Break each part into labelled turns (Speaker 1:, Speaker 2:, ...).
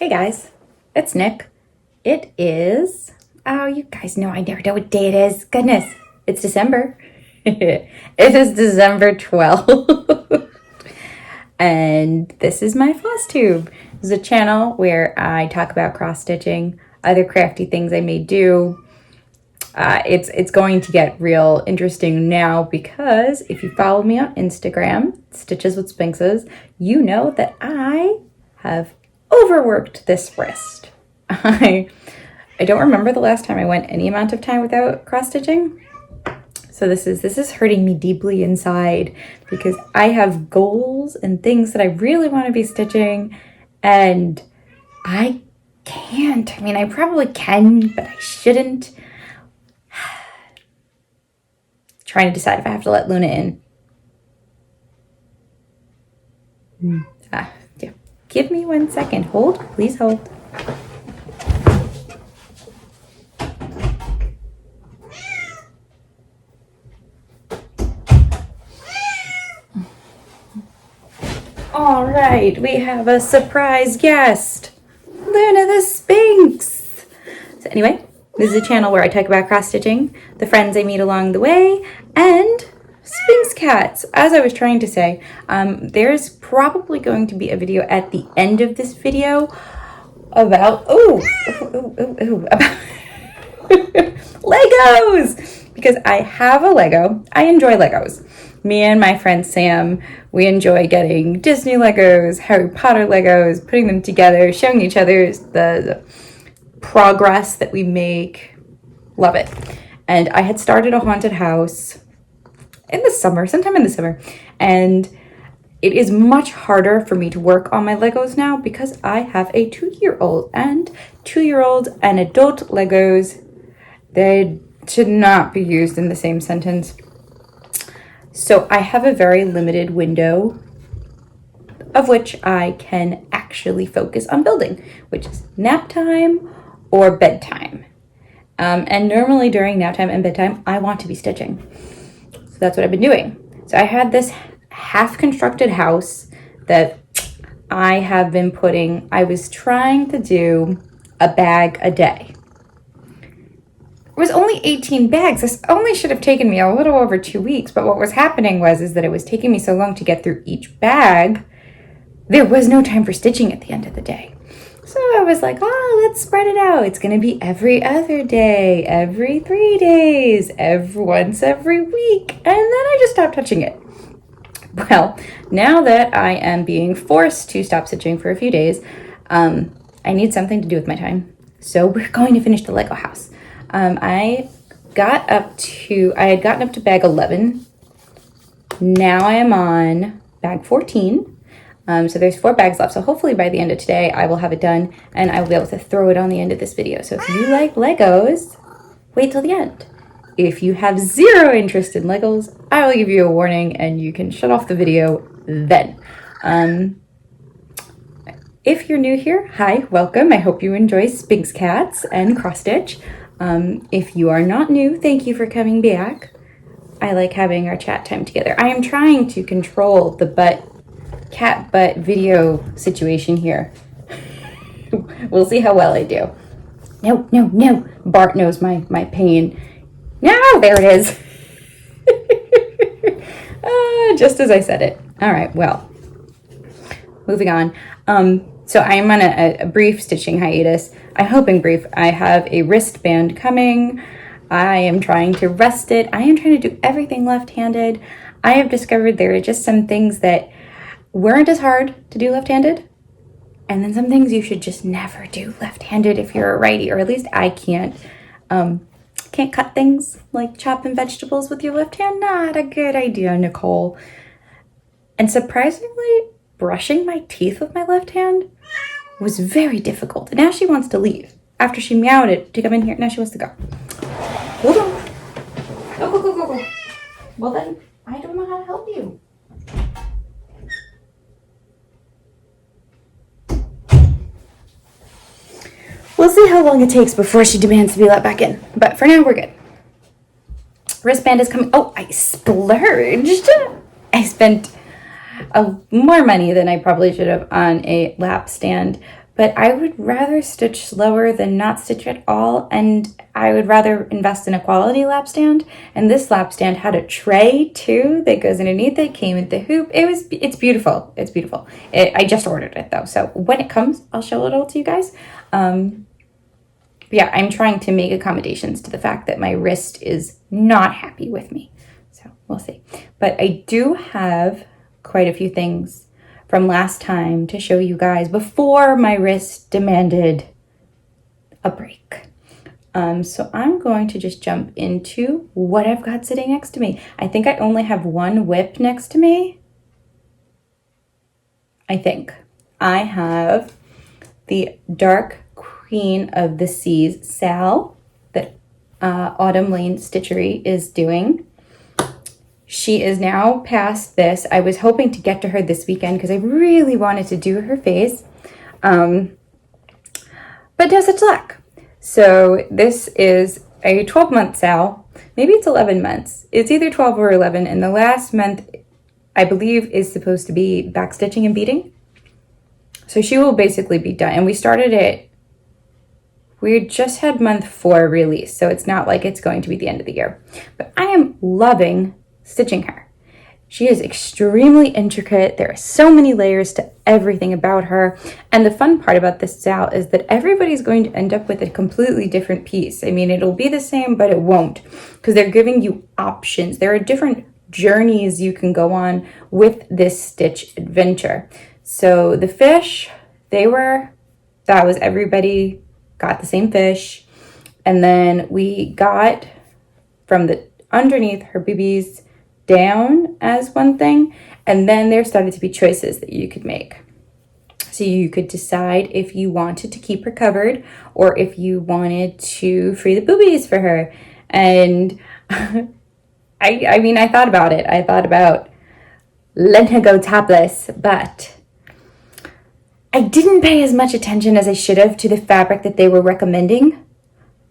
Speaker 1: Hey guys, it's Nick. It is, oh, you guys know I never know what day it is. Goodness, it's December. It is December 12th. And this is my Flosstube. This is a channel where I talk about cross-stitching, other crafty things I may do. It's going to get real interesting now because if you follow me on Instagram, Stitches with Sphinxes, you know that I have overworked this wrist. I don't remember the last time I went any amount of time without cross-stitching. So this is hurting me deeply inside because I have goals and things that I really want to be stitching and I can't. I mean, I probably can, but I shouldn't. Trying to decide if I have to let Luna in. Yeah. Give me 1 second. Hold, please hold. All right, we have a surprise guest, Luna the Sphinx. So anyway, this is a channel where I talk about cross-stitching, the friends I meet along the way, and Sphinx cats. As I was trying to say, there's probably going to be a video at the end of this video about, about Legos, because I have a Lego. I enjoy Legos. Me and my friend Sam, we enjoy getting Disney Legos, Harry Potter Legos, putting them together, showing each other the progress that we make. Love it. And I had started a haunted house in the summer, sometime in the summer, and it is much harder for me to work on my Legos now because I have a 2-year-old, and 2-year-old and adult Legos, they should not be used in the same sentence. So I have a very limited window of which I can actually focus on building, which is nap time or bedtime. And normally during nap time and bedtime, I want to be stitching. So that's what I've been doing. So I had this half-constructed house that I have been putting, I was trying to do a bag a day. It was only 18 bags. This only should have taken me a little over 2 weeks, but what was happening was that it was taking me so long to get through each bag, there was no time for stitching at the end of the day. So I was like, let's spread it out. It's going to be every other day, every 3 days, once every week. And then I just stopped touching it. Well, now that I am being forced to stop stitching for a few days, I need something to do with my time. So we're going to finish the Lego house. I had gotten up to bag 11. Now I am on bag 14. So there's 4 bags left. So hopefully by the end of today, I will have it done and I will be able to throw it on the end of this video. So if you like Legos, wait till the end. If you have zero interest in Legos, I will give you a warning and you can shut off the video then. If you're new here, hi, welcome. I hope you enjoy Sphinx cats and cross stitch. If you are not new, thank you for coming back. I like having our chat time together. I am trying to control the cat butt video situation here. We'll see how well I do. No. Bart knows my pain. No, there it is. Just as I said it. All right, well, moving on. So I am on a brief stitching hiatus. I'm hoping brief. I have a wristband coming. I am trying to rest it. I am trying to do everything left-handed. I have discovered there are just some things that weren't as hard to do left-handed. And then some things you should just never do left-handed if you're a righty, or at least I can't. Can't cut things like chopping vegetables with your left hand. Not a good idea, Nicole. And surprisingly, brushing my teeth with my left hand was very difficult. And now she wants to leave. After she meowed it to come in here, now she wants to go. Hold on. Go. Well then, I don't know how to help you. We'll see how long it takes before she demands to be let back in. But for now, we're good. Wristband is coming. Oh, I splurged. I spent more money than I probably should have on a lap stand, but I would rather stitch slower than not stitch at all, and I would rather invest in a quality lap stand. And this lap stand had a tray too that goes underneath it, came with the hoop. It's beautiful. It's beautiful. I just ordered it though, so when it comes, I'll show it all to you guys. Yeah, I'm trying to make accommodations to the fact that my wrist is not happy with me. So we'll see. But I do have quite a few things from last time to show you guys before my wrist demanded a break. So I'm going to just jump into what I've got sitting next to me. I think I only have one whip next to me. I think. I have the Dark Queen of the Seas Sal that Autumn Lane Stitchery is doing. She is now past this. I was hoping to get to her this weekend because I really wanted to do her face, but no such luck. So this is a 12-month Sal. Maybe it's 11 months. It's either 12 or 11, and the last month, I believe, is supposed to be backstitching and beading. So she will basically be done. And we started it, we just had month 4 release, so it's not like it's going to be the end of the year. But I am loving stitching her. She is extremely intricate. There are so many layers to everything about her. And the fun part about this Sal is that everybody's going to end up with a completely different piece. I mean, it'll be the same, but it won't, because they're giving you options. There are different journeys you can go on with this stitch adventure. So the fish, that was everybody got the same fish. And then we got from the underneath her boobies down as one thing, and then there started to be choices that you could make. So you could decide if you wanted to keep her covered or if you wanted to free the boobies for her. And I mean, I thought about it. I thought about letting her go topless, but I didn't pay as much attention as I should have to the fabric that they were recommending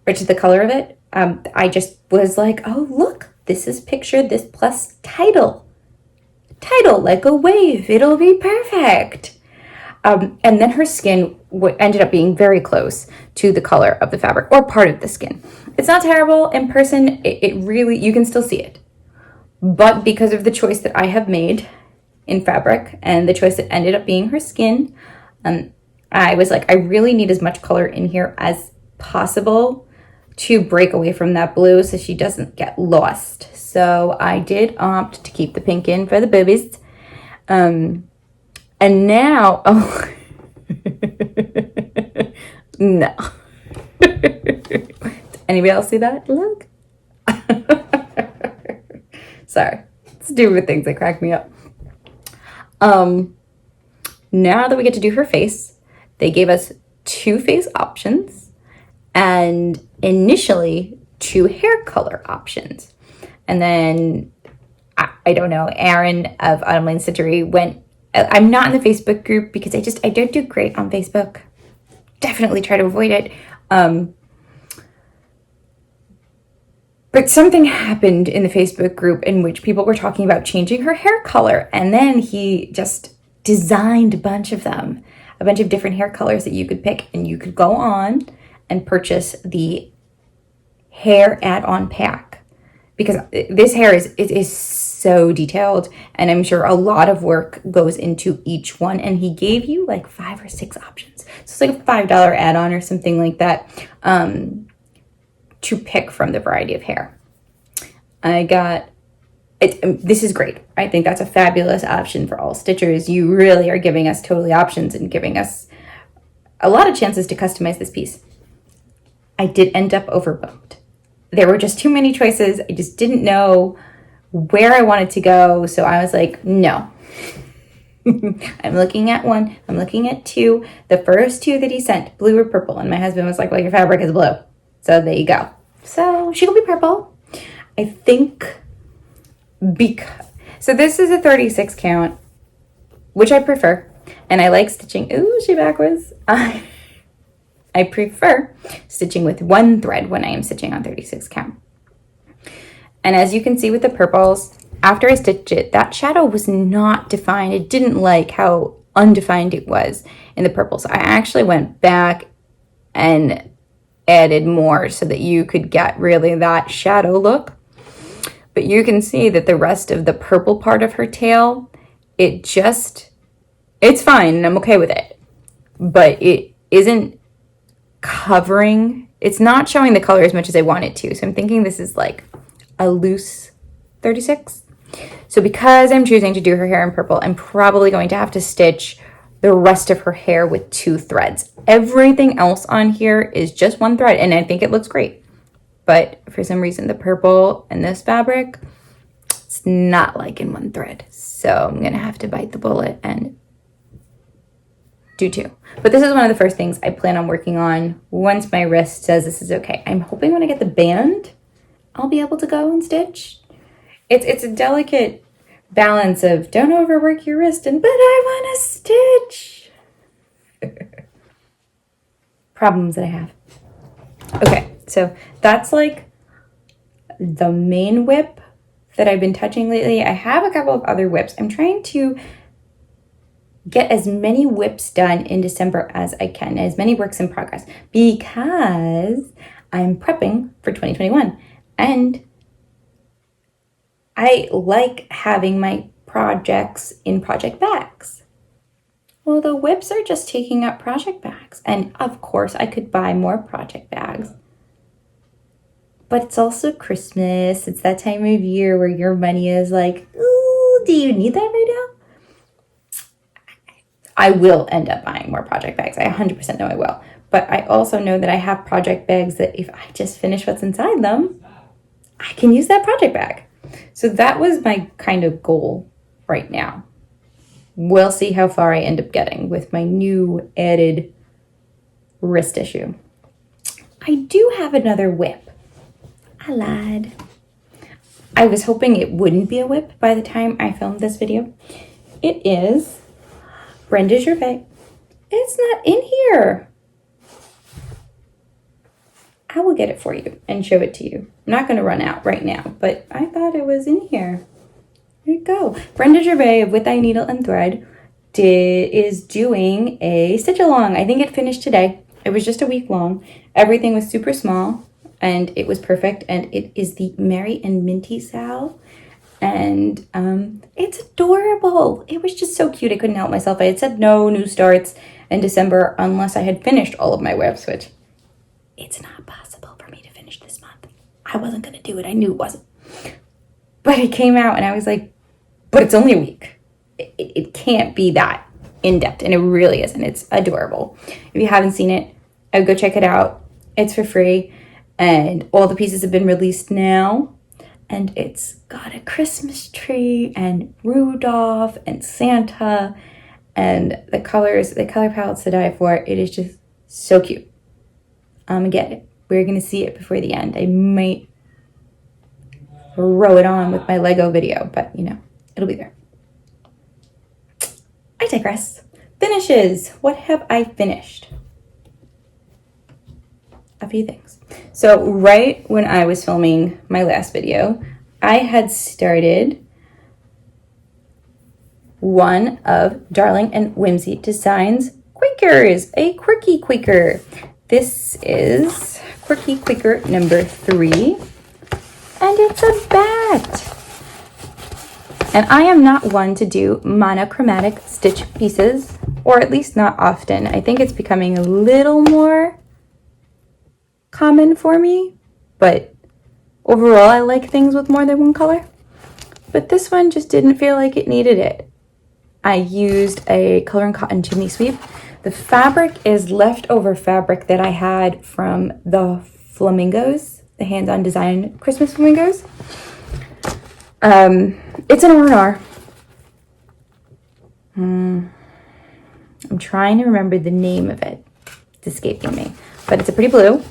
Speaker 1: or to the color of it. I just was like, oh, look, this is pictured this plus title like a wave. It'll be perfect. And then her skin ended up being very close to the color of the fabric or part of the skin. It's not terrible in person. It really, you can still see it. But because of the choice that I have made in fabric and the choice that ended up being her skin, I was like, I really need as much color in here as possible to break away from that blue so she doesn't get lost. So I did opt to keep the pink in for the boobies. And now, oh, no. Anybody else see that? Look. Sorry. Stupid things that crack me up. Now that we get to do her face, they gave us 2 face options and initially 2 hair color options. And then, I don't know, Aaron of Autumn Lane Stitchery went, I'm not in the Facebook group because I don't do great on Facebook. Definitely try to avoid it. But something happened in the Facebook group in which people were talking about changing her hair color. And then he just designed a bunch of them, a bunch of different hair colors that you could pick. And you could go on and purchase the hair add-on pack. Because this hair is so detailed. And I'm sure a lot of work goes into each one. And he gave you like 5 or 6 options. So it's like a $5 add-on or something like that. To pick from the variety of hair. I got it. This is great. I think that's a fabulous option for all stitchers. You really are giving us totally options and giving us a lot of chances to customize this piece. I did end up overwhelmed. There were just too many choices. I just didn't know where I wanted to go. So I was like, no. I'm looking at 1. I'm looking at 2. The first 2 that he sent, blue or purple. And my husband was like, well, your fabric is blue. So there you go. So she will be purple. I think so this is a 36 count, which I prefer. And I like stitching. Ooh, she backwards. I prefer stitching with 1 thread when I am stitching on 36 count. And as you can see with the purples, after I stitched it, that shadow was not defined. It didn't like how undefined it was in the purple. So I actually went back and added more so that you could get really that shadow look. But you can see that the rest of the purple part of her tail, it's fine and I'm okay with it. But it isn't covering, it's not showing the color as much as I want it to. So I'm thinking this is like a loose 36. So because I'm choosing to do her hair in purple, I'm probably going to have to stitch the rest of her hair with 2 threads. Everything else on here is just 1 thread, and I think it looks great. But for some reason, the purple and this fabric, it's not liking 1 thread. So I'm gonna have to bite the bullet and do 2. But this is one of the first things I plan on working on once my wrist says this is okay. I'm hoping when I get the band, I'll be able to go and stitch. It's a delicate balance of don't overwork your wrist but I want to stitch. Problems that I have. Okay, so that's like the main whip that I've been touching lately. I have a couple of other whips. I'm trying to get as many whips done in December as I can, as many works in progress, because I'm prepping for 2021. And I like having my projects in project bags. Well, the whips are just taking up project bags. And of course, I could buy more project bags. But it's also Christmas. It's that time of year where your money is like, ooh, do you need that right now? I will end up buying more project bags. I 100% know I will. But I also know that I have project bags that if I just finish what's inside them, I can use that project bag. So that was my kind of goal right now. We'll see how far I end up getting with my new added wrist issue. I do have another whip. I lied. I was hoping it wouldn't be a whip by the time I filmed this video. It is Brenda Gervais. It's not in here. I will get it for you and show it to you. I'm not going to run out right now, but I thought it was in here. There you go. Brenda Gervais of With Thy Needle and Thread is doing a stitch along. I think it finished today. It was just a week long. Everything was super small and it was perfect. And it is the Merry and Minty Sal. And it's adorable. It was just so cute. I couldn't help myself. I had said no new starts in December unless I had finished all of my whips, which it's not possible for me to finish this month. I wasn't going to do it. I knew it wasn't. But it came out and I was like, but it's only a week. It can't be that in-depth. And it really isn't. It's adorable. If you haven't seen it, I would go check it out. It's for free. And all the pieces have been released now. And it's got a Christmas tree and Rudolph and Santa. And the color palette's to die for. It is just so cute. I'm gonna get it. We're gonna see it before the end. I might row it on with my Lego video, but you know, it'll be there. I digress. Finishes. What have I finished? A few things. So right when I was filming my last video, I had started one of Darling and Whimsy Designs Quakers, a quirky Quaker. This is Quirky Quaker number 3, and it's a bat. And I am not one to do monochromatic stitch pieces, or at least not often. I think it's becoming a little more common for me, but overall I like things with more than one color. But this one just didn't feel like it needed it. I used a color and cotton chimney sweep. The fabric is leftover fabric that I had from the flamingos, the hands-on design Christmas flamingos. It's an R&R. I'm trying to remember the name of it. It's escaping me. But it's a pretty blue.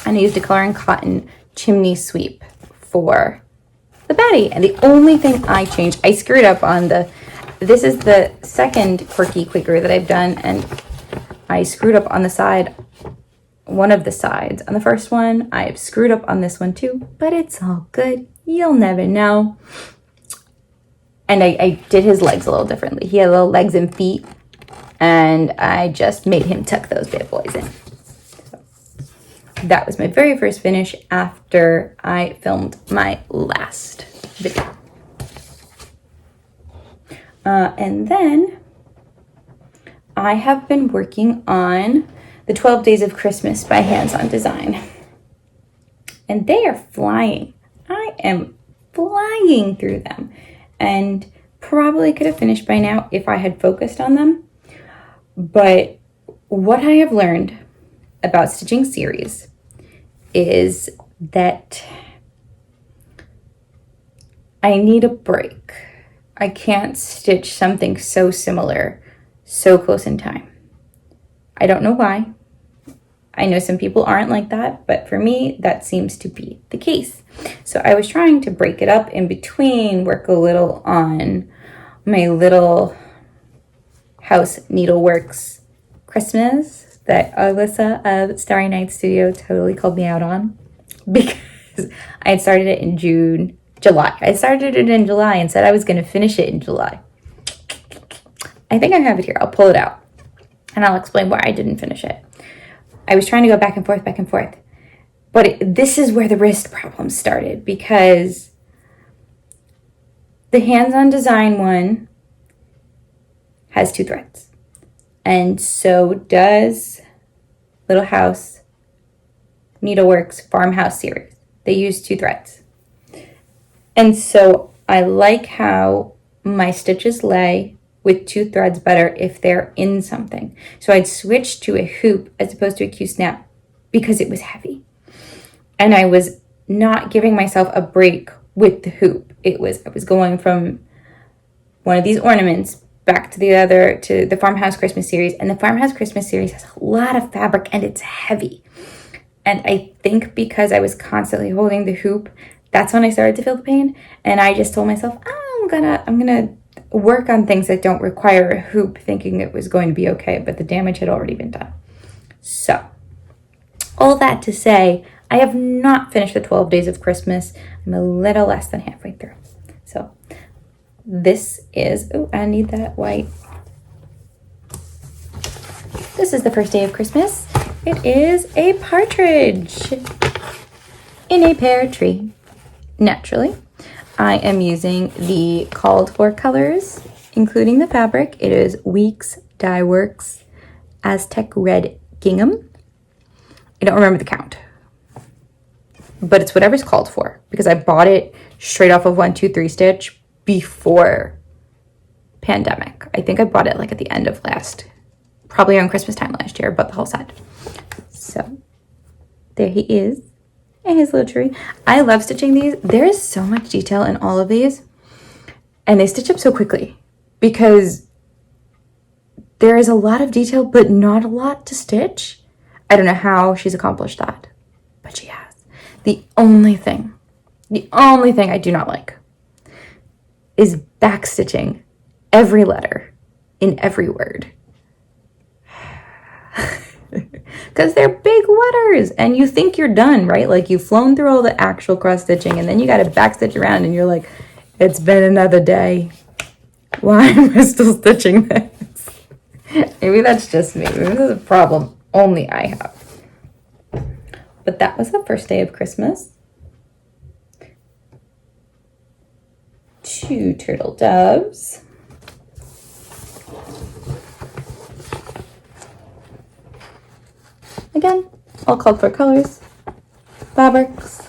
Speaker 1: And I used a color and cotton chimney sweep for the baddie. And the only thing I changed, I screwed up on this is the second Quirky Quaker that I've done, and I screwed up on the side, one of the sides. On the first one, I've screwed up on this one too, but it's all good. You'll never know. And I did his legs a little differently. He had little legs and feet, and I just made him tuck those bad boys in. So that was my very first finish after I filmed my last video. And then I have been working on the 12 Days of Christmas by Hands On Design. And they are flying. I am flying through them. And probably could have finished by now if I had focused on them. But what I have learned about stitching series is that I need a break. I can't stitch something so similar so close in time. I don't know why. I know some people aren't like that, but for me, that seems to be the case. So I was trying to break it up in between, work a little on my little house needleworks Christmas that Alyssa of Starry Night Studio totally called me out on, because I had started it in July. I started it in July and said I was going to finish it in July. I think I have it here. I'll pull it out and I'll explain why I didn't finish it. I was trying to go back and forth. But this is where the wrist problems started, because the Hands On Design one has 2 threads. And so does Little House Needleworks Farmhouse series. They use 2 threads. And so I like how my stitches lay with 2 threads better if they're in something. So I'd switch to a hoop as opposed to a Q-snap because it was heavy. And I was not giving myself a break with the hoop. I was going from one of these ornaments back to the Farmhouse Christmas series. And the Farmhouse Christmas series has a lot of fabric and it's heavy. And I think because I was constantly holding the hoop, that's when I started to feel the pain. And I just told myself, I'm gonna work on things that don't require a hoop, thinking it was going to be okay, but the damage had already been done. So, all that to say, I have not finished the 12 Days of Christmas. I'm a little less than halfway through. So, this is, I need that white. This is the first day of Christmas. It is a partridge in a pear tree. Naturally, I am using the called for colors, including the fabric. It is Weeks Dye Works Aztec Red Gingham. I don't remember the count, but it's whatever's called for, because I bought it straight off of 1, 2, 3 stitch before pandemic. I think I bought it like at the end of probably around Christmas time last year, but the whole set. So there he is. And his little tree. I love stitching these. There is so much detail in all of these. And they stitch up so quickly because there is a lot of detail, but not a lot to stitch. I don't know how she's accomplished that, but she has. The only thing I do not like is back stitching every letter in every word. Because they're big letters and you think you're done, right? Like you've flown through all the actual cross stitching and then you got to back stitch around and you're like, it's been another day. Why am I still stitching this? Maybe that's just me. Maybe this is a problem only I have. But that was the first day of Christmas. 2 turtle doves. Again, all called for colors, fabrics.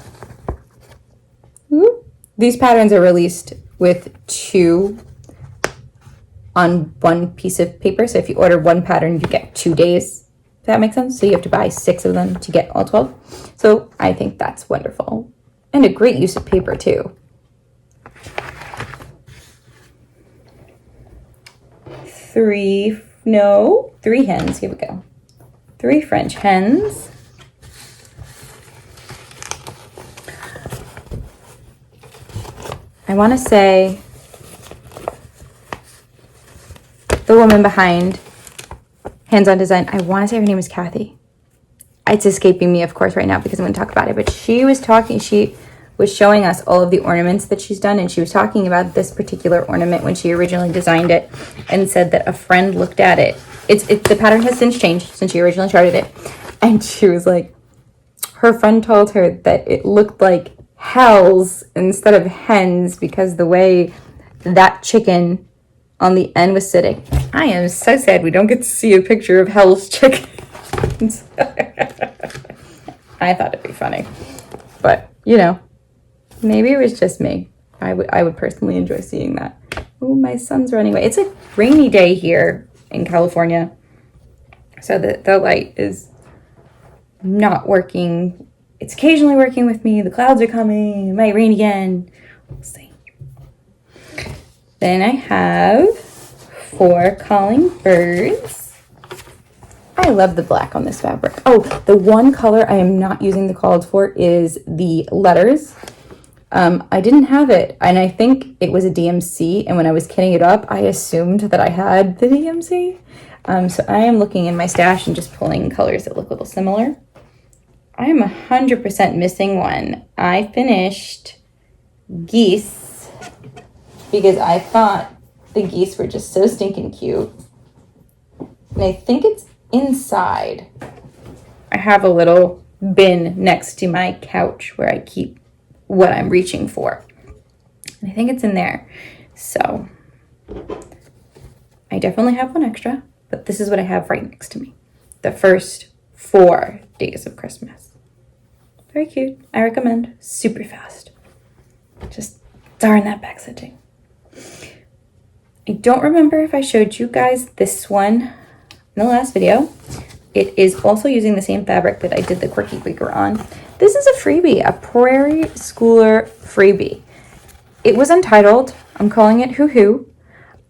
Speaker 1: Ooh. These patterns are released with 2 on 1 piece of paper. So if you order 1 pattern, you get 2 days. Does that make sense? So you have to buy 6 of them to get all 12. So I think that's wonderful. And a great use of paper too. 3 hens, here we go. 3 French hens. I want to say the woman behind Hands On Design, I want to say her name is Kathy. It's escaping me, of course, right now because I'm going to talk about it. But she was talking, she was showing us all of the ornaments that she's done, and she was talking about this particular ornament when she originally designed it, and said that a friend looked at it. The pattern has since changed since she originally started it, and she was like, her friend told her that it looked like hells instead of hens because the way that chicken on the end was sitting. I am so sad we don't get to see a picture of hell's chickens. I thought it'd be funny, but you know, maybe it was just me. I would personally enjoy seeing that. Oh, my son's running away. It's a rainy day here in California, so the light is not working. It's occasionally working with me. The clouds are coming. It might rain again. We'll see. Then I have 4 calling birds. I love the black on this fabric. Oh, the one color I am not using the calls for is the letters. I didn't have it, and I think it was a DMC, and when I was kitting it up, I assumed that I had the DMC. So I am looking in my stash and just pulling colors that look a little similar. I am 100% missing one. I finished geese because I thought the geese were just so stinking cute. And I think it's inside. I have a little bin next to my couch where I keep what I'm reaching for. And I think it's in there. So I definitely have one extra, but this is what I have right next to me. The first 4 days of Christmas. Very cute. I recommend. Super fast. Just darn that back stitching. I don't remember if I showed you guys this one in the last video. It is also using the same fabric that I did the Quirky Quaker on. This is a freebie, a Prairie Schooler freebie. It was untitled. I'm calling it Hoo Hoo.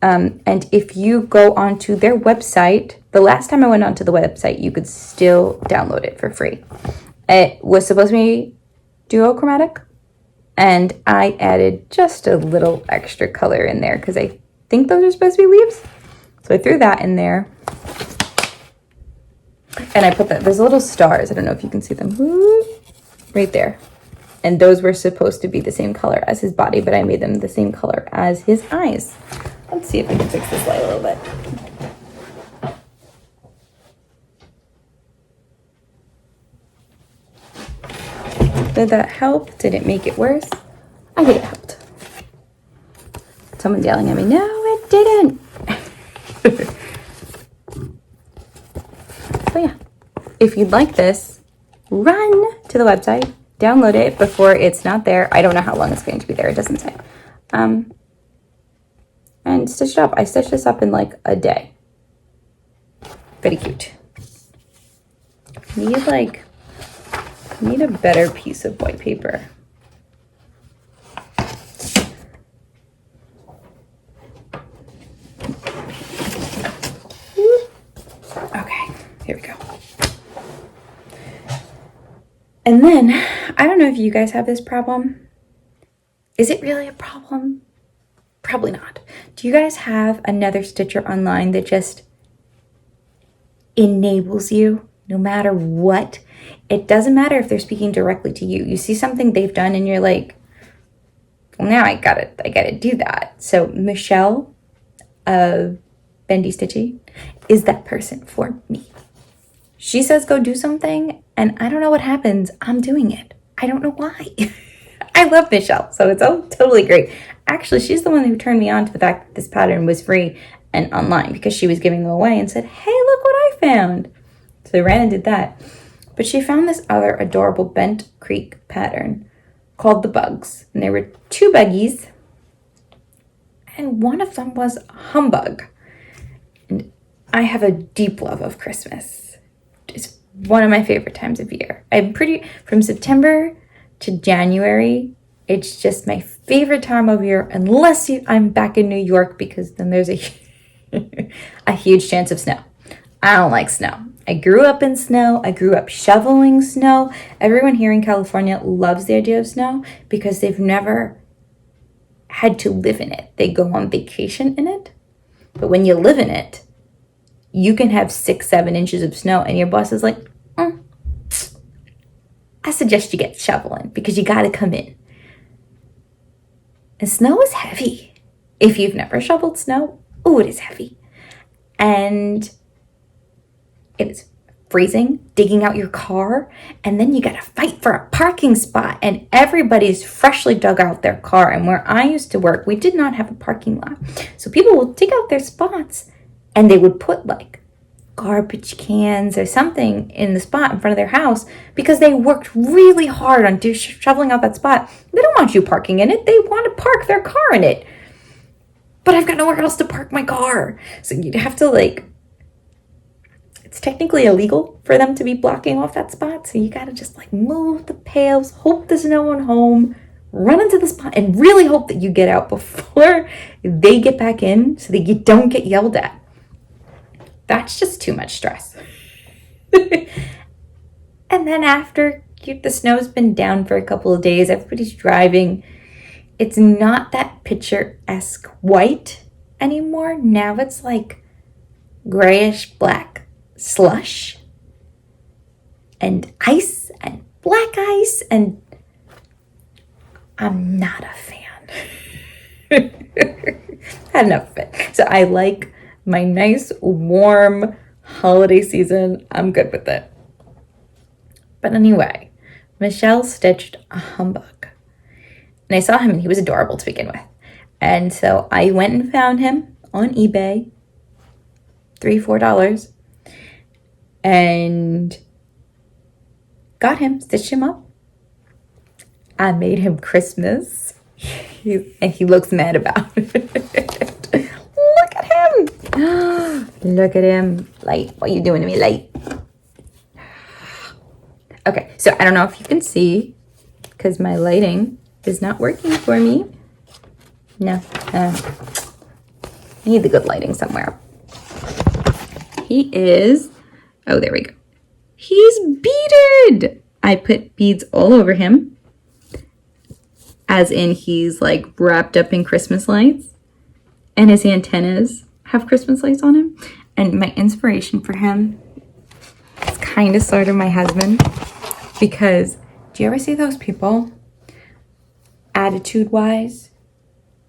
Speaker 1: And if you go onto their website, the last time I went onto the website, you could still download it for free. It was supposed to be duochromatic, and I added just a little extra color in there because I think those are supposed to be leaves. So I threw that in there. And I put there's little stars. I don't know if you can see them. Right there. And those were supposed to be the same color as his body, but I made them the same color as his eyes. Let's see if I can fix this light a little bit. Did that help? Did it make it worse? I think it helped. Someone's yelling at me. No, it didn't. So yeah, if you'd like this, run to the website, download it before it's not there. I don't know how long it's going to be there. It doesn't say. And stitch it up. I stitched this up in like a day. Pretty cute. Need a better piece of white paper. Okay, here we go. And then, I don't know if you guys have this problem. Is it really a problem? Probably not. Do you guys have another stitcher online that just enables you no matter what? It doesn't matter if they're speaking directly to you. You see something they've done and you're like, well, now I gotta do that. So Michelle of Bendy Stitchy is that person for me. She says go do something and I don't know what happens. I'm doing it. I don't know why. I love Michelle, so it's all totally great. Actually, she's the one who turned me on to the fact that this pattern was free and online because she was giving them away and said, hey, look what I found. So I ran and did that. But she found this other adorable Bent Creek pattern called the Bugs. And there were 2 buggies, and one of them was Humbug. And I have a deep love of Christmas. It's one of my favorite times of year. From September to January, it's just my favorite time of year, unless I'm back in New York, because then there's a huge chance of snow. I don't like snow. I grew up in snow. I grew up shoveling snow. Everyone here in California loves the idea of snow because they've never had to live in it. They go on vacation in it. But when you live in it, you can have 6-7 inches of snow and your boss is like, I suggest you get shoveling because you got to come in. And snow is heavy. If you've never shoveled snow, oh, it is heavy. And it is freezing, digging out your car, and then you gotta fight for a parking spot, and everybody's freshly dug out their car. And where I used to work, we did not have a parking lot. So people would dig out their spots and they would put like garbage cans or something in the spot in front of their house because they worked really hard on shoveling out that spot. They don't want you parking in it. They want to park their car in it. But I've got nowhere else to park my car. So you'd have to it's technically illegal for them to be blocking off that spot. So you got to just move the pails, hope there's no one home, run into the spot, and really hope that you get out before they get back in so that you don't get yelled at. That's just too much stress. And then after the snow's been down for a couple of days, everybody's driving. It's not that picturesque white anymore. Now it's grayish black slush and ice and black ice, and I'm not a fan. Had enough of it. So I like my nice, warm holiday season. I'm good with it. But anyway, Michelle stitched a humbug. And I saw him and he was adorable to begin with. And so I went and found him on eBay, $3-4, and got him, stitched him up. I made him Christmas. And he looks mad about it. Look at him. Look at him. Light, what are you doing to me, Light? Okay, so I don't know if you can see because my lighting is not working for me. No. I need the good lighting somewhere. He is... Oh, there we go. He's beaded. I put beads all over him. As in he's wrapped up in Christmas lights. And his antennas have Christmas lights on him. And my inspiration for him is kind of sort of my husband. Because do you ever see those people, attitude-wise,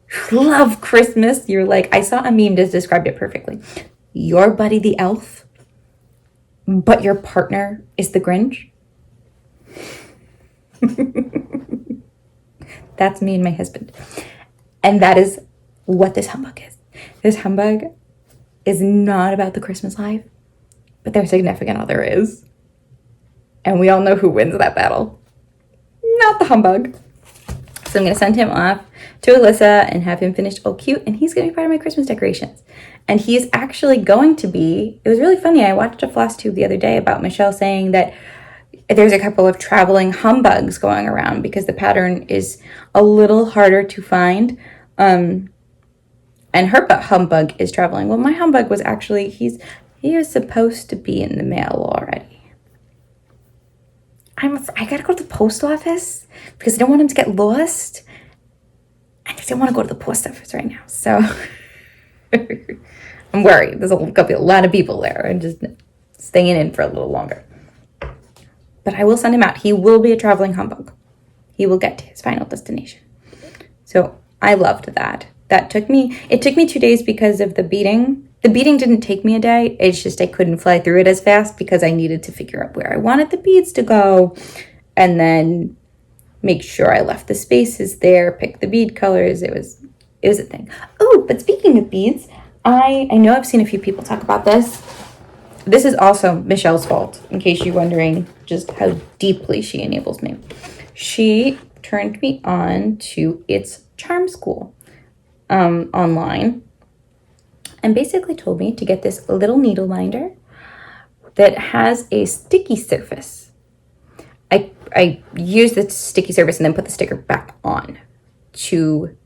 Speaker 1: who love Christmas? You're I saw a meme that described it perfectly. Your buddy the elf, but your partner is the Grinch. That's me and my husband. And that is what this humbug is. This humbug is not about the Christmas life, but their significant other is. And we all know who wins that battle. Not the humbug. So I'm going to send him off to Alyssa and have him finished all cute. And he's going to be part of my Christmas decorations. And he's actually going to be... It was really funny. I watched a Flosstube the other day about Michelle saying that there's a couple of traveling humbugs going around because the pattern is a little harder to find. And her humbug is traveling. Well, my humbug was actually... He was supposed to be in the mail already. I gotta go to the post office because I don't want him to get lost. And I don't want to go to the post office right now. So I'm worried. There's going to be a lot of people there and just staying in for a little longer. But I will send him out. He will be a traveling humbug. He will get to his final destination. So I loved that. It took me 2 days because of the beading. The beading didn't take me a day. It's just I couldn't fly through it as fast because I needed to figure out where I wanted the beads to go and then make sure I left the spaces there, pick the bead colors. It was a thing. Oh, but speaking of beads, I know I've seen a few people talk about this. This is also Michelle's fault, in case you're wondering just how deeply she enables me. She turned me on to It's Charm School online. And basically told me to get this little needle minder that has a sticky surface. I use the sticky surface and then put the sticker back on to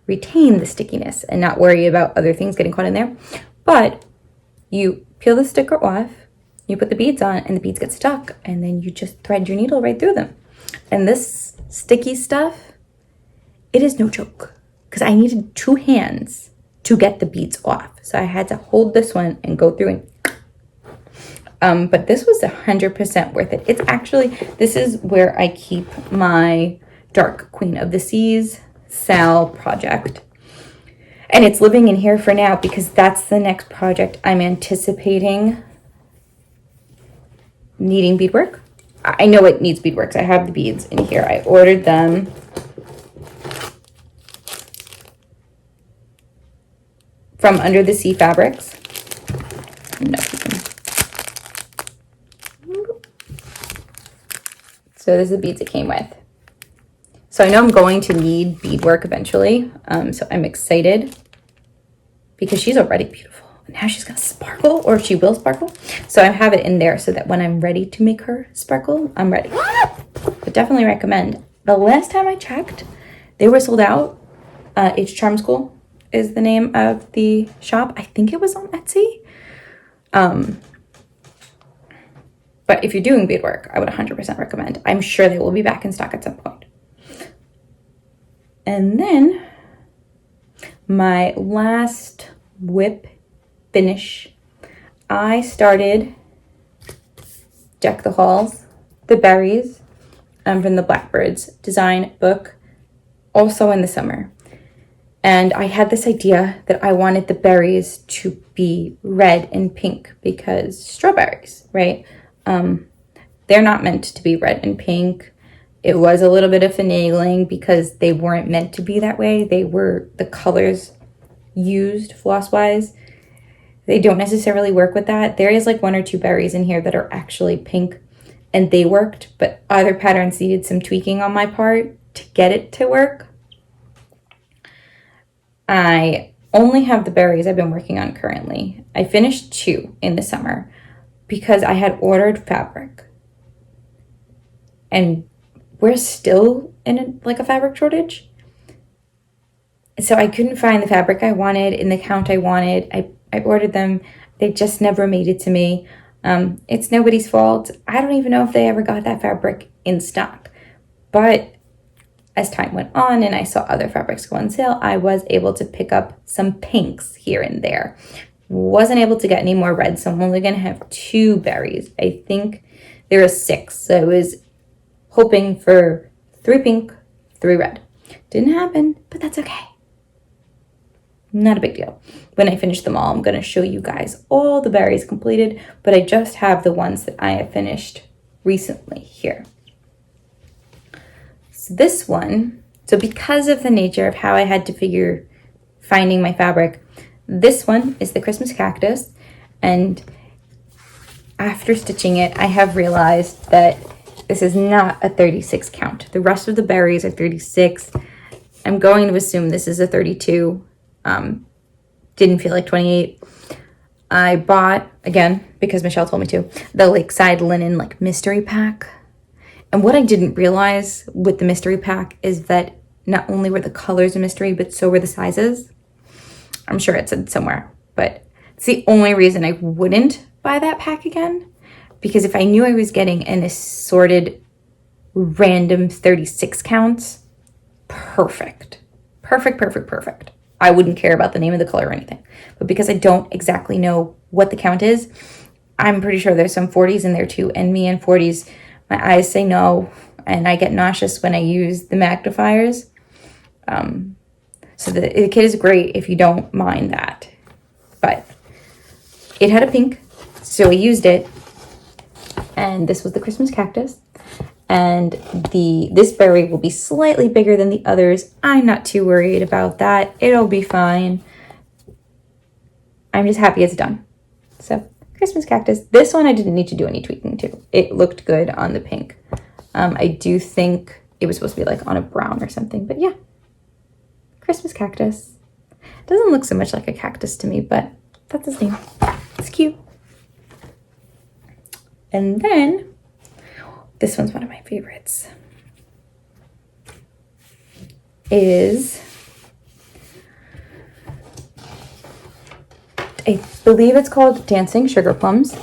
Speaker 1: retain the stickiness and not worry about other things getting caught in there. But you peel the sticker off, you put the beads on, and the beads get stuck, and then you just thread your needle right through them. And this sticky stuff, it is no joke, because I needed 2 hands to get the beads off. So I had to hold this one and go through and but this was 100% worth it. It's actually, this is where I keep my dark Queen of the Seas Sal project. And it's living in here for now because that's the next project I'm anticipating needing beadwork. I know it needs beadwork. I have the beads in here. I ordered them from Under the Sea Fabrics. No. So this is the beads it came with. So I know I'm going to need beadwork eventually. So I'm excited because she's already beautiful. Now she's gonna sparkle, or she will sparkle. So I have it in there so that when I'm ready to make her sparkle, I'm ready. But definitely recommend. The last time I checked, they were sold out. It's Charm School is the name of the shop. I think it was on Etsy. But if you're doing beadwork, I would 100% recommend. I'm sure they will be back in stock at some point. And then my last whip finish, I started Deck the Halls, the berries from the Blackbirds design book, also in the summer. And I had this idea that I wanted the berries to be red and pink because strawberries, right? They're not meant to be red and pink. It was a little bit of finagling because they weren't meant to be that way. They were the colors used floss-wise. They don't necessarily work with that. There is like 1 or 2 berries in here that are actually pink and they worked, but other patterns needed some tweaking on my part to get it to work. I only have the berries I've been working on currently. I finished 2 in the summer because I had ordered fabric. And we're still in a fabric shortage. So I couldn't find the fabric I wanted in the count I wanted. I ordered them. They just never made it to me. It's nobody's fault. I don't even know if they ever got that fabric in stock. But as time went on and I saw other fabrics go on sale, I was able to pick up some pinks here and there. Wasn't able to get any more red, so I'm only going to have 2 berries. I think there are 6. So I was hoping for 3 pink, 3 red. Didn't happen, but that's okay. Not a big deal. When I finish them all, I'm going to show you guys all the berries completed, but I just have the ones that I have finished recently here. So this one, so because of the nature of how I had to figure finding my fabric, this one is the Christmas cactus, and after stitching it, I have realized that this is not a 36 count. The rest of the berries are 36. I'm going to assume this is a 32. Didn't feel like 28. I bought, again, because Michelle told me to, the Lakeside Linen mystery pack. And what I didn't realize with the mystery pack is that not only were the colors a mystery, but so were the sizes. I'm sure it said somewhere, but it's the only reason I wouldn't buy that pack again. Because if I knew I was getting an assorted random 36 counts, perfect. Perfect. I wouldn't care about the name of the color or anything. But because I don't exactly know what the count is, I'm pretty sure there's some 40s in there too. And me and 40s, my eyes say no. And I get nauseous when I use the magnifiers. So the kit is great if you don't mind that. But it had a pink, so I used it. And this was the Christmas cactus. And this berry will be slightly bigger than the others. I'm not too worried about that. It'll be fine. I'm just happy it's done. So, Christmas cactus. This one I didn't need to do any tweaking to. It looked good on the pink. I do think it was supposed to be on a brown or something. But yeah, Christmas cactus. Doesn't look so much like a cactus to me, but that's his name. It's cute. And then this one's one of my favorites. I believe it's called Dancing Sugar Plums.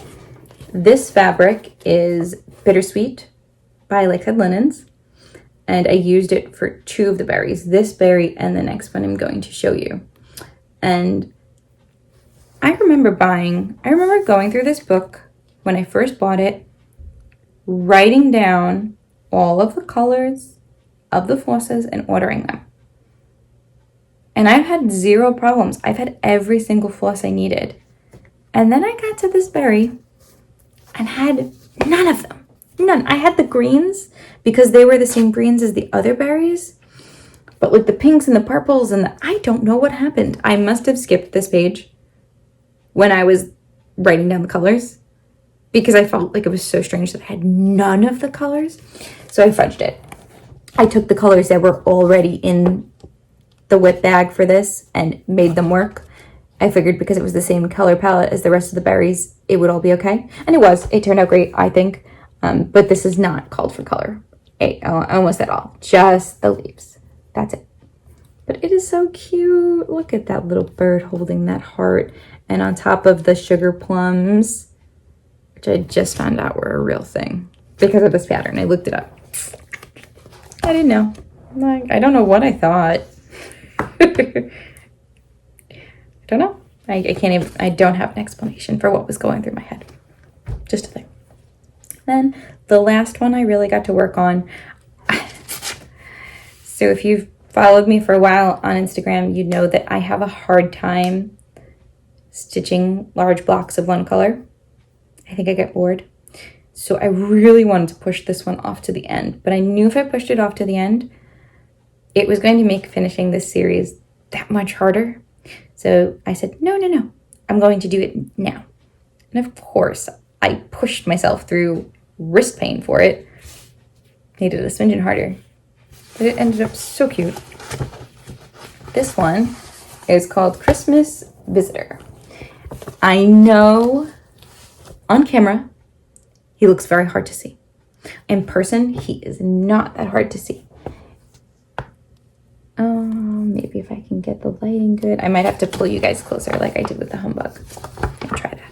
Speaker 1: This fabric is Bittersweet by Lakeside Linens. And I used it for 2 of the berries. This berry and the next one I'm going to show you. And I remember going through this book when I first bought it, writing down all of the colors of the flosses and ordering them. And I've had zero problems. I've had every single floss I needed. And then I got to this berry and had none of them. None. I had the greens because they were the same greens as the other berries. But like the pinks and the purples I don't know what happened. I must have skipped this page when I was writing down the colors because I felt like it was so strange that I had none of the colors. So I fudged it. I took the colors that were already in the whip bag for this and made them work. I figured because it was the same color palette as the rest of the berries, it would all be okay. And it was. It turned out great, I think. But this is not called for color. Almost at all. Just the leaves. That's it. But it is so cute. Look at that little bird holding that heart. And on top of the sugar plums, which I just found out were a real thing because of this pattern. I looked it up. I didn't know. I don't know what I thought. I don't know. I can't even, I don't have an explanation for what was going through my head. Just a thing. Then the last one I really got to work on. So if you've followed me for a while on Instagram, you know that I have a hard time stitching large blocks of one color. I think I get bored. So I really wanted to push this one off to the end, but I knew if I pushed it off to the end, it was going to make finishing this series that much harder. So I said, no, I'm going to do it now. And of course, I pushed myself through wrist pain for it. Made it a smidgen harder. But it ended up so cute. This one is called Christmas Visitor. I know on camera, he looks very hard to see. In person, he is not that hard to see. Maybe if I can get the lighting good. I might have to pull you guys closer like I did with the humbug. I'll try that.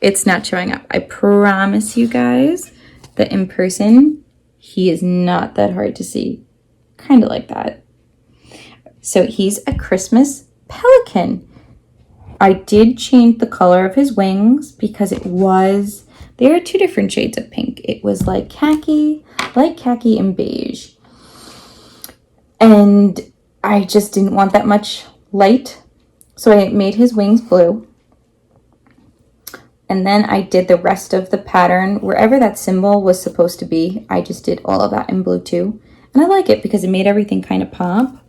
Speaker 1: It's not showing up. I promise you guys that in person, he is not that hard to see. Kind of like that. So he's a Christmas pelican. I did change the color of his wings because there are two different shades of pink. It was light khaki and beige. And I just didn't want that much light. So I made his wings blue. And then I did the rest of the pattern, wherever that symbol was supposed to be, I just did all of that in blue too. And I like it because it made everything kind of pop.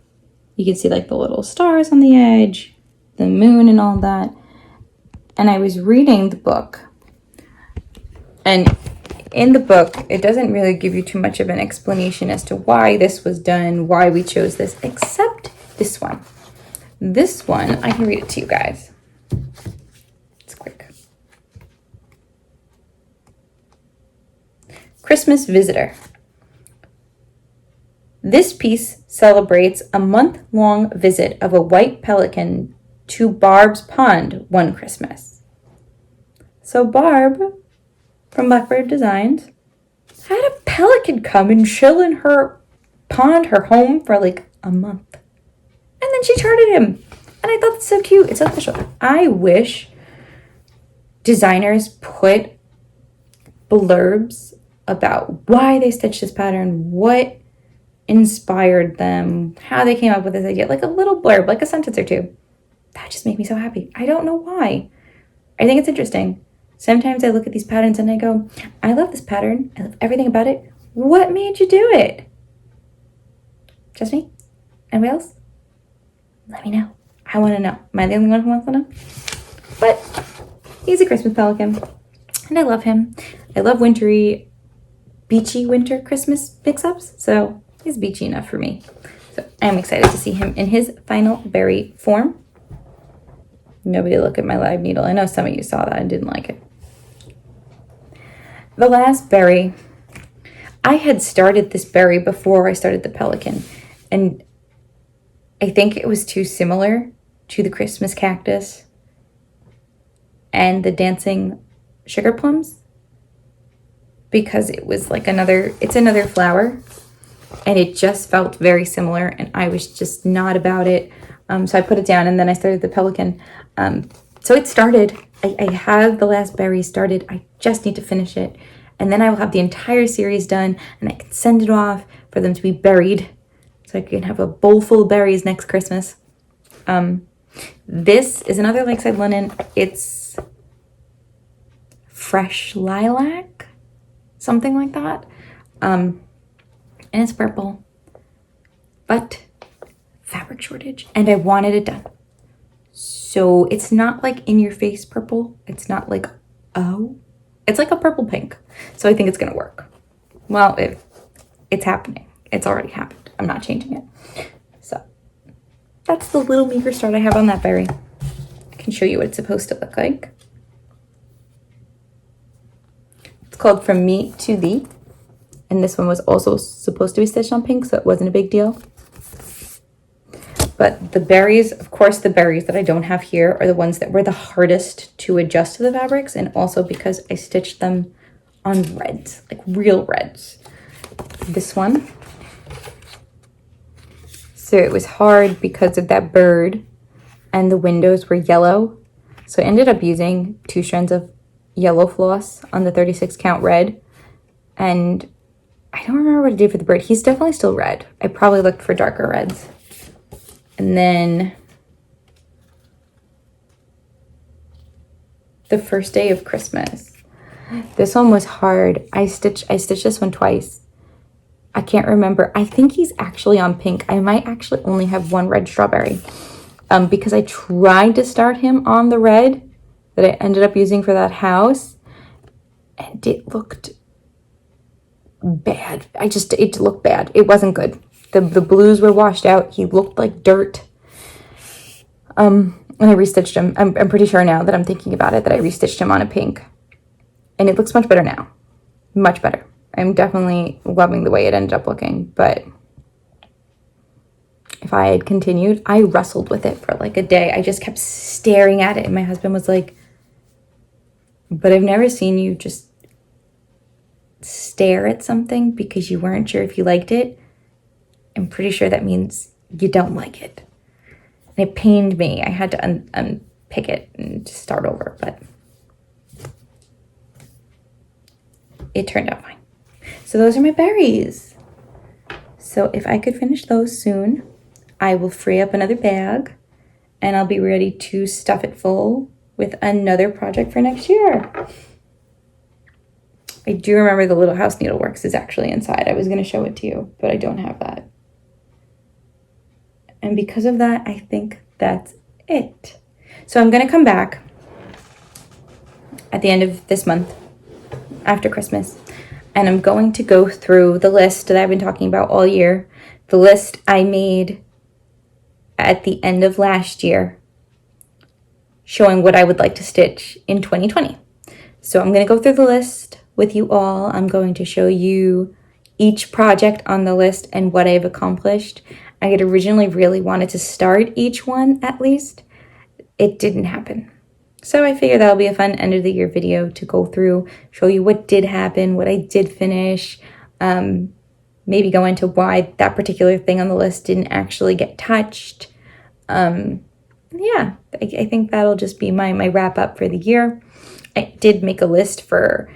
Speaker 1: You can see like the little stars on the edge, the moon and all that. And I was reading the book. And in the book, it doesn't really give you too much of an explanation as to why this was done, why we chose this, except this one. This one, I can read it to you guys. It's quick. Christmas Visitor. This piece celebrates a month-long visit of a white pelican to Barb's pond one Christmas. So Barb, from Blackbird Designs, had a pelican come and chill in her pond, her home, for like a month. And then she charted him. And I thought that's so cute. It's so special. I wish designers put blurbs about why they stitched this pattern, what inspired them, how they came up with this idea, like a little blurb, like a sentence or two. That just makes me so happy. I don't know why. I think it's interesting. Sometimes I look at these patterns and I go, I love this pattern. I love everything about it. What made you do it? Just me? Anybody else? Let me know. I want to know. Am I the only one who wants to know? But he's a Christmas pelican. And I love him. I love wintry, beachy winter Christmas mix-ups. So he's beachy enough for me. So I'm excited to see him in his final berry form. Nobody look at my live needle. I know some of you saw that and didn't like it. The last berry. I had started this berry before I started the pelican. And I think it was too similar to the Christmas cactus and the dancing sugar plums. Because it was like it's another flower. And it just felt very similar. And I was just not about it. So I put it down and then I started the pelican. So it started. I have the last berry started. I just need to finish it. And then I will have the entire series done and I can send it off for them to be buried. So I can have a bowl full of berries next Christmas. This is another Lakeside Linen. It's fresh lilac, something like that. And it's purple, but fabric shortage, and I wanted it done. So it's not like in your face purple. It's not like, oh, it's like a purple pink. So I think it's gonna work. Well, it's happening. It's already happened. I'm not changing it. So that's the little meager start I have on that berry. I can show you what it's supposed to look like. It's called From Me to Thee. And this one was also supposed to be stitched on pink, so it wasn't a big deal. But the berries, of course, the berries that I don't have here are the ones that were the hardest to adjust to the fabrics, and also because I stitched them on reds, like real reds. This one. So it was hard because of that bird, and the windows were yellow. So I ended up using 2 strands of yellow floss on the 36 count red, and I don't remember what I did for the bird. He's definitely still red. I probably looked for darker reds. And then the first day of Christmas. This one was hard. I stitched this one twice. I can't remember. I think he's actually on pink. I might actually only have 1 red strawberry. Because I tried to start him on the red that I ended up using for that house, and it looked bad. It looked bad. It wasn't good. The blues were washed out. He looked like dirt. And I restitched him. I'm pretty sure now that I'm thinking about it that I restitched him on a pink. And it looks much better now. Much better. I'm definitely loving the way it ended up looking. But if I had continued, I wrestled with it for like a day. I just kept staring at it. And my husband was like, but I've never seen you just stare at something because you weren't sure if you liked it. I'm pretty sure that means you don't like it. And it pained me. I had to unpick it and start over, but it turned out fine. So those are my berries. So if I could finish those soon, I will free up another bag and I'll be ready to stuff it full with another project for next year. I do remember the Little House Needleworks is actually inside. I was going to show it to you, but I don't have that. And because of that, I think that's it. So I'm going to come back at the end of this month, after Christmas, and I'm going to go through the list that I've been talking about all year. The list I made at the end of last year, showing what I would like to stitch in 2020. So I'm going to go through the list with you all. I'm going to show you each project on the list and what I've accomplished. I had originally really wanted to start each one at least. It didn't happen. So I figured that'll be a fun end of the year video to go through, show you what did happen, what I did finish, maybe go into why that particular thing on the list didn't actually get touched. Yeah, I think that'll just be my wrap up for the year. I did make a list for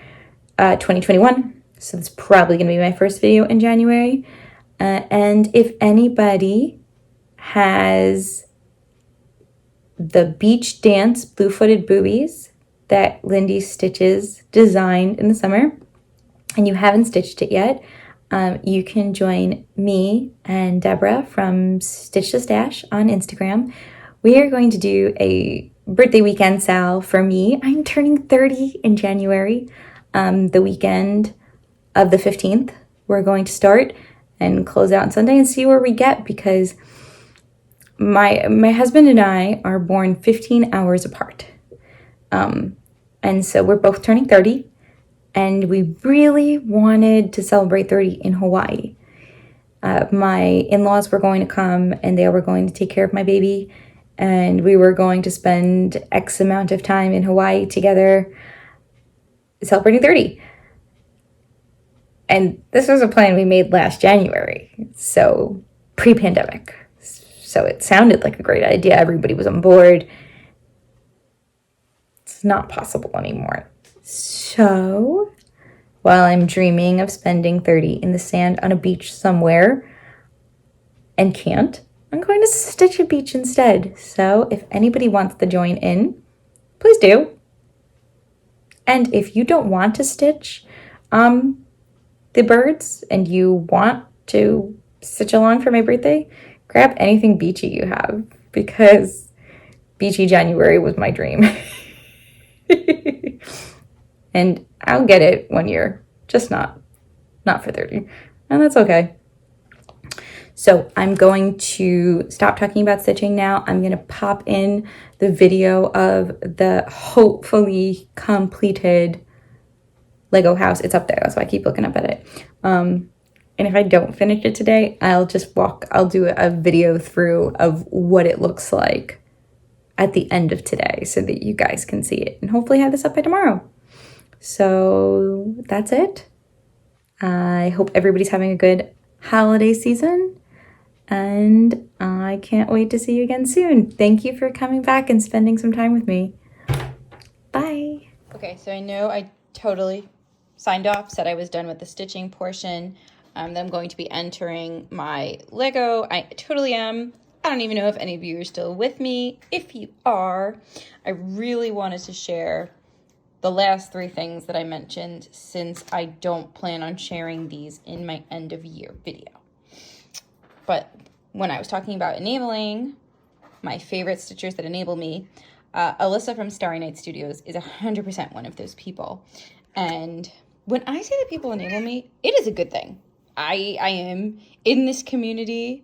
Speaker 1: 2021, so that's probably going to be my first video in January. And if anybody has the beach dance blue-footed boobies that Lindy Stitches designed in the summer, and you haven't stitched it yet, you can join me and Deborah from Stitch the Stash on Instagram. We are going to do a birthday weekend sal for me. I'm turning 30 in January. The weekend of the 15th, we're going to start and close out on Sunday and see where we get, because my husband and I are born 15 hours apart. And so we're both turning 30, and we really wanted to celebrate 30 in Hawaii. My in-laws were going to come, and they were going to take care of my baby, and we were going to spend X amount of time in Hawaii together celebrating 30. And this was a plan we made last January, so pre-pandemic. So it sounded like a great idea. Everybody was on board. It's not possible anymore. So while I'm dreaming of spending 30 in the sand on a beach somewhere and can't, I'm going to stitch a beach instead. So if anybody wants to join in, please do. And if you don't want to stitch the birds and you want to stitch along for my birthday, grab anything beachy you have, because beachy January was my dream. And I'll get it one year, just not for 30. And that's okay. So I'm going to stop talking about stitching now. I'm going to pop in the video of the hopefully completed Lego house. It's up there. That's why I keep looking up at it. And if I don't finish it today, I'll do a video through of what it looks like at the end of today so that you guys can see it and hopefully have this up by tomorrow. So that's it. I hope everybody's having a good holiday season, and I can't wait to see you again soon. Thank you for coming back and spending some time with me. Bye. Okay, so I know I totally signed off, said I was done with the stitching portion. That I'm going to be entering my Lego. I totally am. I don't even know if any of you are still with me. If you are, I really wanted to share the last 3 things that I mentioned, since I don't plan on sharing these in my end of year video. But when I was talking about enabling my favorite stitchers that enable me, Alyssa from Starry Night Studios is 100% one of those people. And when I say that people enable me, it is a good thing. I am in this community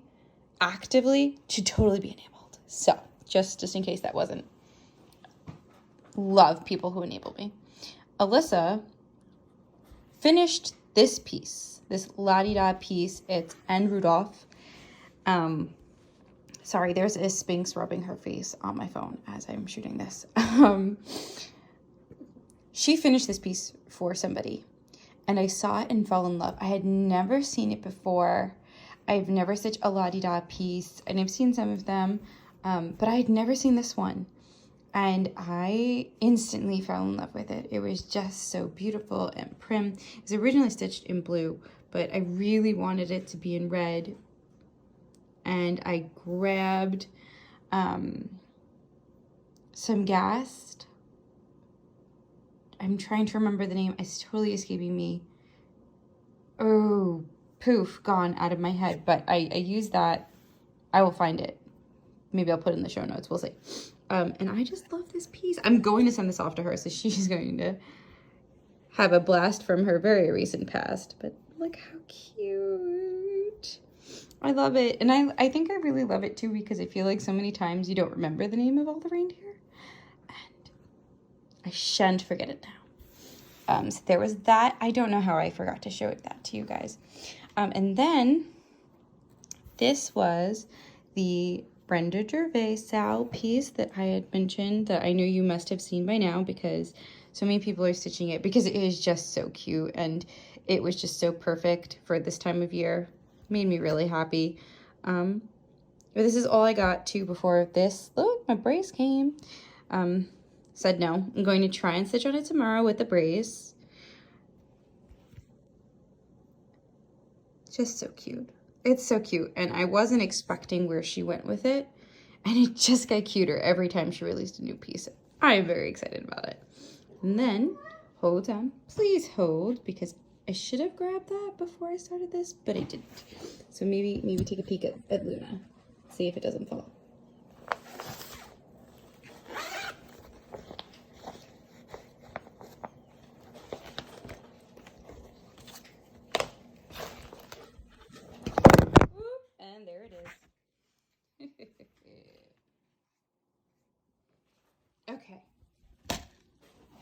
Speaker 1: actively to totally be enabled. So just in case that wasn't, love people who enable me. Alyssa finished this piece, this la-di-da piece. It's N. Rudolph. Sorry, there's a Sphinx rubbing her face on my phone as I'm shooting this. She finished this piece for somebody, and I saw it and fell in love. I had never seen it before. I've never stitched a la-di-da piece, and I've seen some of them, but I had never seen this one. And I instantly fell in love with it. It was just so beautiful and prim. It was originally stitched in blue, but I really wanted it to be in red. And I grabbed some Gast. I'm trying to remember the name. It's totally escaping me. Oh, poof, gone out of my head. But I used that. I will find it. Maybe I'll put it in the show notes. We'll see. And I just love this piece. I'm going to send this off to her, so she's going to have a blast from her very recent past. But look how cute. I love it. And I think I really love it too, because I feel like so many times you don't remember the name of all the reindeer. And I shan't forget it now. So there was that. I don't know how I forgot to show that to you guys. And then this was the Brenda Gervais Sal piece that I had mentioned, that I know you must have seen by now because so many people are stitching it, because it is just so cute and it was just so perfect for this time of year. Made me really happy. But this is all I got to before this. Look, my brace came. Said no. I'm going to try and stitch on it tomorrow with the brace. Just so cute. It's so cute, and I wasn't expecting where she went with it, and it just got cuter every time she released a new piece. I am very excited about it. And then, hold on, please hold, because I should have grabbed that before I started this, but I didn't. So maybe take a peek at Luna, see if it doesn't fall. And there it is. Okay.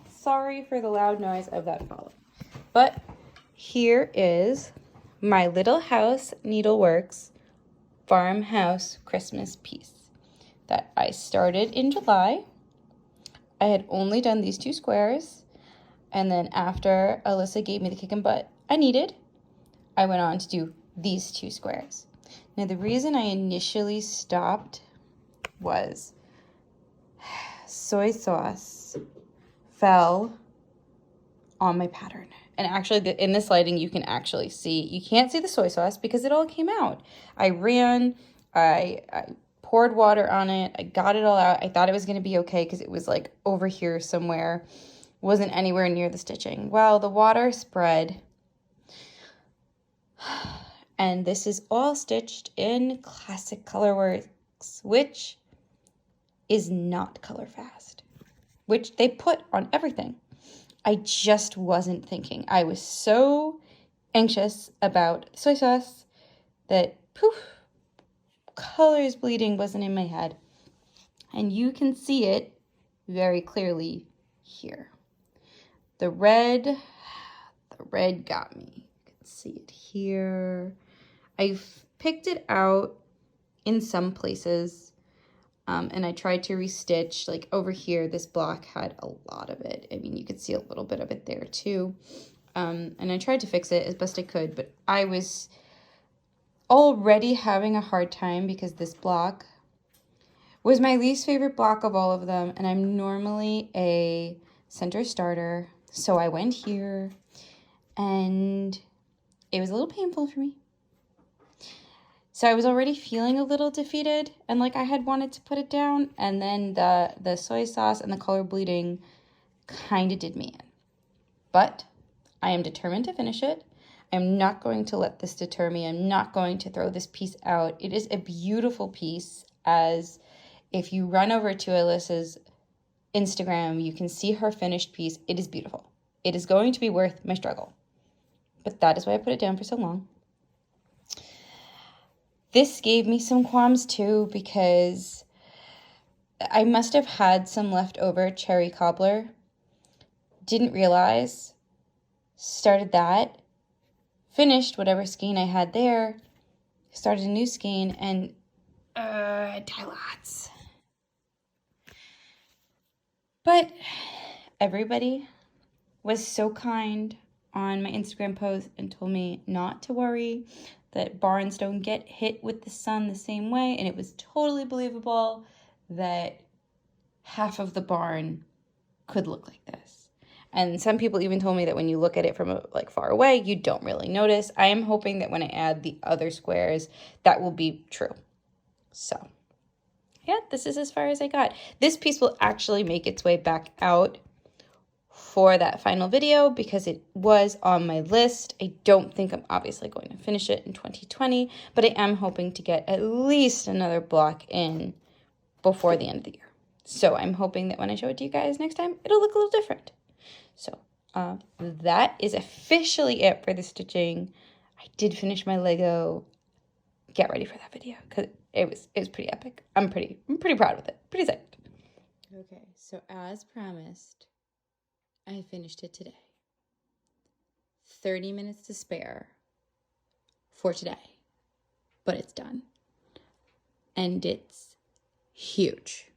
Speaker 1: Sorry for the loud noise of that falling. But here is my Little House Needleworks Farmhouse Christmas piece that I started in July. I had only done these 2 squares, and then after Alyssa gave me the kick and butt I needed, I went on to do these 2 squares. Now, the reason I initially stopped was soy sauce fell on my pattern, And actually, in this lighting, you can actually see, you can't see the soy sauce because it all came out. I ran, I poured water on it, I got it all out. I thought it was going to be okay because it was like over here somewhere, wasn't anywhere near the stitching. Well, the water spread, and this is all stitched in Classic Colorworks, which is not color fast, which they put on everything. I just wasn't thinking. I was so anxious about soy sauce that poof, colors bleeding wasn't in my head. And you can see it very clearly here. The red got me. You can see it here. I've picked it out in some places. And I tried to restitch, like over here, this block had a lot of it. I mean, you could see a little bit of it there too. And I tried to fix it as best I could, but I was already having a hard time because this block was my least favorite block of all of them. And I'm normally a center starter. So I went here and it was a little painful for me. So I was already feeling a little defeated and like I had wanted to put it down. And then the soy sauce and the color bleeding kind of did me in. But I am determined to finish it. I'm not going to let this deter me. I'm not going to throw this piece out. It is a beautiful piece, as if you run over to Alyssa's Instagram, you can see her finished piece. It is beautiful. It is going to be worth my struggle. But that is why I put it down for so long. This gave me some qualms too because I must have had some leftover cherry cobbler. Didn't realize. Started that. Finished whatever skein I had there. Started a new skein and tie lots. But everybody was so kind on my Instagram post and told me not to worry, that barns don't get hit with the sun the same way, and it was totally believable that half of the barn could look like this. And some people even told me that when you look at it from like far away, you don't really notice. I am hoping that when I add the other squares, that will be true. So yeah, this is as far as I got. This piece will actually make its way back out for that final video because it was on my list. I don't think I'm obviously going to finish it in 2020, but I am hoping to get at least another block in before the end of the year. So I'm hoping that when I show it to you guys next time, it'll look a little different. So that is officially it for the stitching. I did finish my Lego. Get ready for that video because it was pretty epic. I'm pretty proud with it. Pretty psyched. Okay, so as promised, I finished it today. 30 minutes to spare for today, but it's done. And it's huge.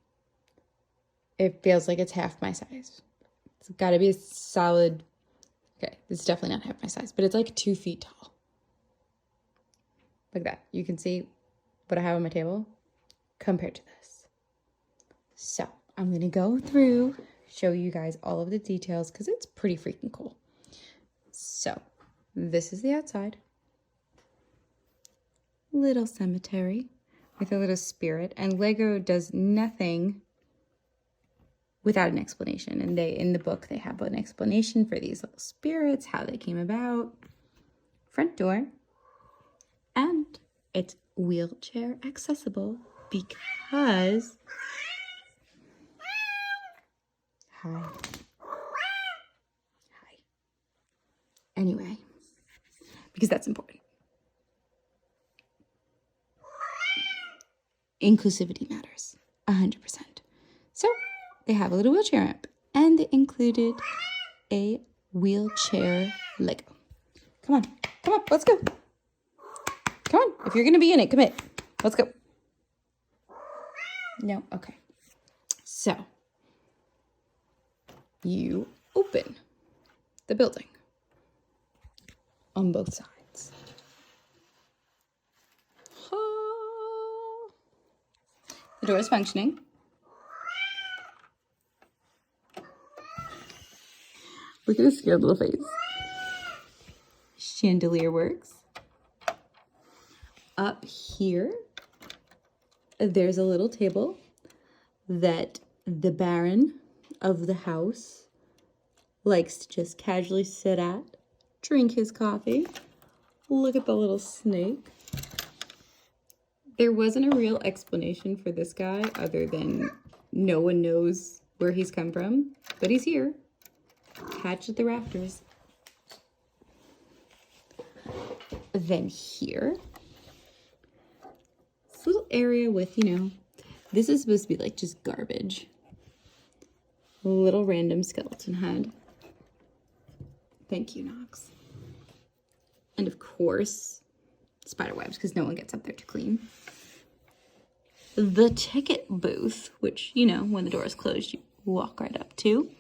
Speaker 1: It feels like it's half my size. It's got to be a solid, okay, it's definitely not half my size, but it's like 2 feet tall. Like that. You can see what I have on my table compared to this. So I'm going to go through, show you guys all of the details because it's pretty freaking cool. So this is the outside. Little cemetery with a little spirit, and Lego does nothing without an explanation. And in the book, they have an explanation for these little spirits, how they came about. Front door, and it's wheelchair accessible because Hi. Anyway, because that's important. Inclusivity matters, 100%. So they have a little wheelchair ramp, and they included a wheelchair Lego. Come on, let's go. Come on, if you're gonna be in it, commit. Let's go. No, okay. So you open the building on both sides. The door is functioning. Look at his scared little face. chandelier works. Up here, there's a little table that the Baron of the house likes to just casually sit at, drink his coffee. Look at the little snake. There wasn't a real explanation for this guy other than no one knows where he's come from, but he's here. Attached at the rafters. Then here, this little area with, this is supposed to be like just garbage. A little random skeleton head. Thank you, Knox. And of course, spider webs, because no one gets up there to clean. The ticket booth, which, when the door is closed, you walk right up to.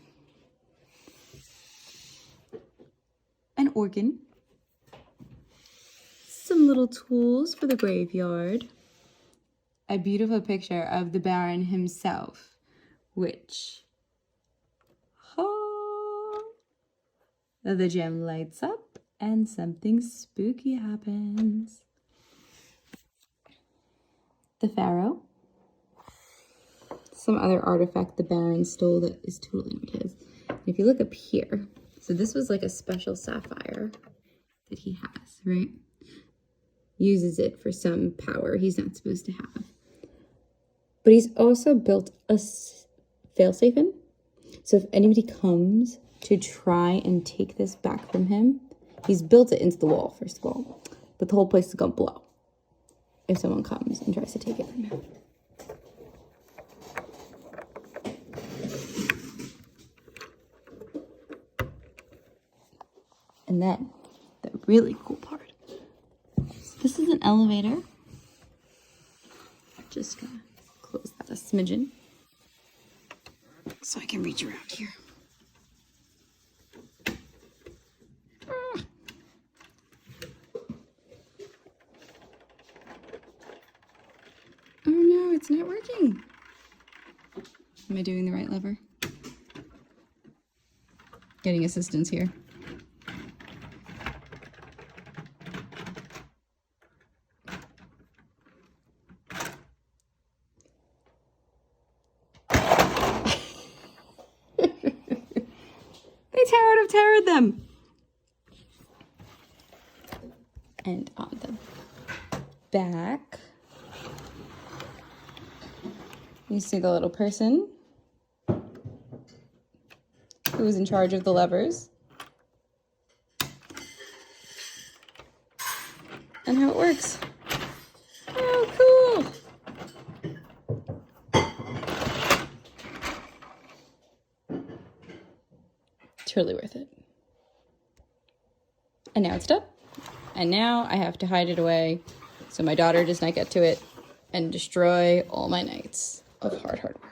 Speaker 1: An organ. Some little tools for the graveyard. A beautiful picture of the Baron himself, which the gem lights up and something spooky happens. The Pharaoh. Some other artifact the Baron stole that is totally not his. And if you look up here, so this was like a special sapphire that he has, right? Uses it for some power he's not supposed to have. But he's also built a failsafe in. So if anybody comes to try and take this back from him, he's built it into the wall, first of all. But the whole place is going to blow if someone comes and tries to take it from him. And then, the really cool part. So this is an elevator. Just gonna close that a smidgen so I can reach around here. Oh no, it's not working. Am I doing the right lever? Getting assistance here. Towered them. And on the back, you see the little person who was in charge of the levers and how it works. Oh, cool. Totally worth it. And now it's done. And now I have to hide it away so my daughter does not get to it and destroy all my nights of hard work.